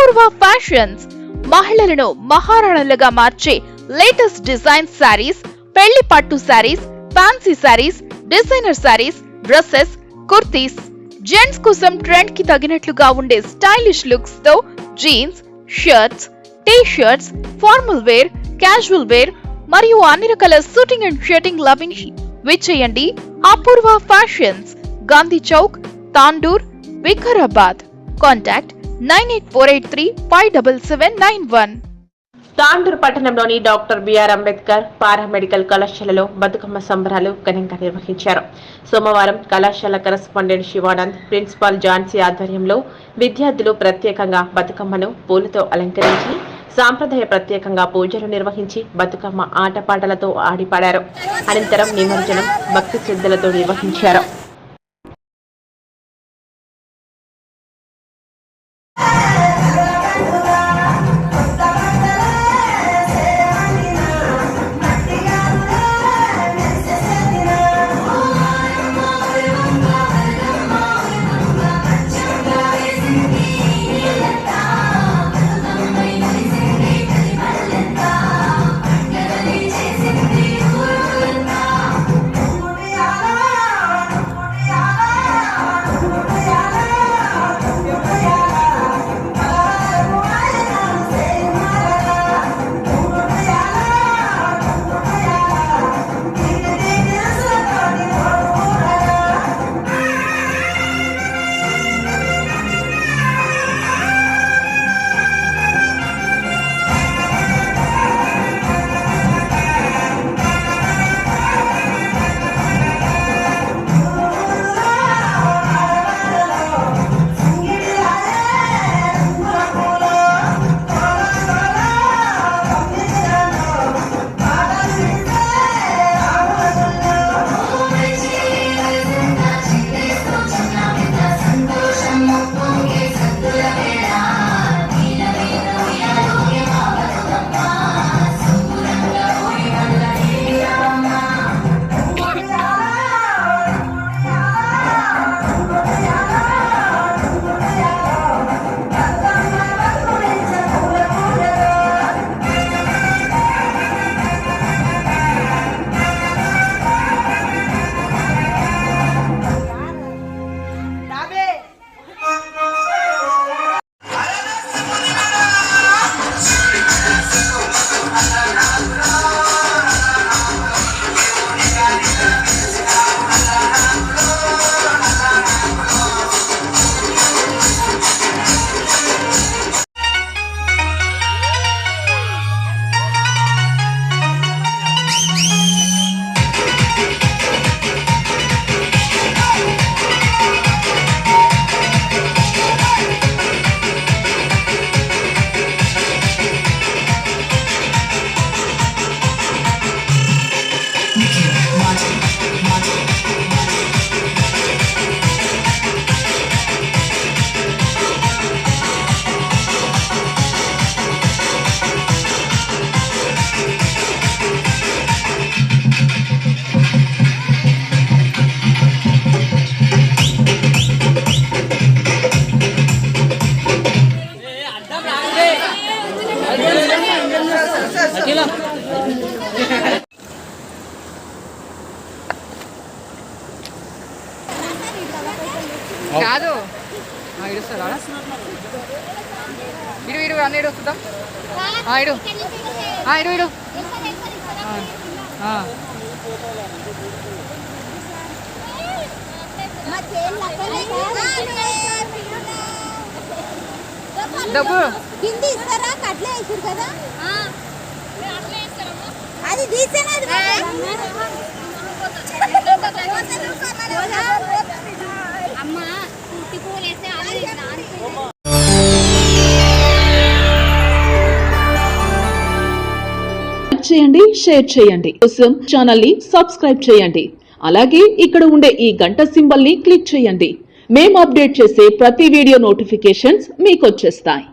అపూర్వ fashions మహిళలను మహారాణులుగా మార్చే latest design saris, పెళ్లి పట్టు saris, fancy saris, designer saris, dresses, kurtis, gents కోసం ట్రెండ్ కి తగినట్లుగా ఉండే స్టైలిష్ లుక్స్ తో jeans, shirts, T shirts, formal wear, casual wear మరియు అన్ని రకాల షూటింగ్ అండ్ షర్టింగ్ లవింగ్ విచ్చేయండి అపూర్వ ఫ్యాషన్స్, గాంధీ చౌక్, తాండూర్, వికారాబాద్. కాంటాక్ట్ 9848357791. తాండూరు పట్టణంలోని డాక్టర్ బిఆర్ అంబేద్కర్ పారామెడికల్ కళాశాలలో బతుకమ్మ సంబరాలు ఘనంగా నిర్వహించారు. సోమవారం కళాశాల కరెస్పాండెంట్ శివానంద్, ప్రిన్సిపాల్ ఝాన్సీ ఆధ్వర్యంలో విద్యార్థులు ప్రత్యేకంగా బతుకమ్మను పూలతో అలంకరించి సాంప్రదాయ ప్రత్యేకంగా పూజలు నిర్వహించి బతుకమ్మ ఆటపాటలతో ఆడిపాడారు. అనంతరం నిమజ్జనం భక్తి శ్రద్ధలతో నిర్వహించారు. కాదు ఇడుస్తారా ఇడు ఇడు అన్న ఇడు వస్తుందాం ఇడు ఇడు ఇడు డబ్బు కింది ఇస్తారా కట్లే వేసారు కదా అది తీసేనా చేయండి, షేర్ చేయండి. కోసం ఛానల్ ని సబ్స్క్రైబ్ చేయండి. అలాగే ఇక్కడ ఉండే ఈ గంట సింబల్ ని క్లిక్ చేయండి. మేము అప్డేట్ చేసే ప్రతి వీడియో నోటిఫికేషన్స్ మీకు వచ్చేస్తాయి.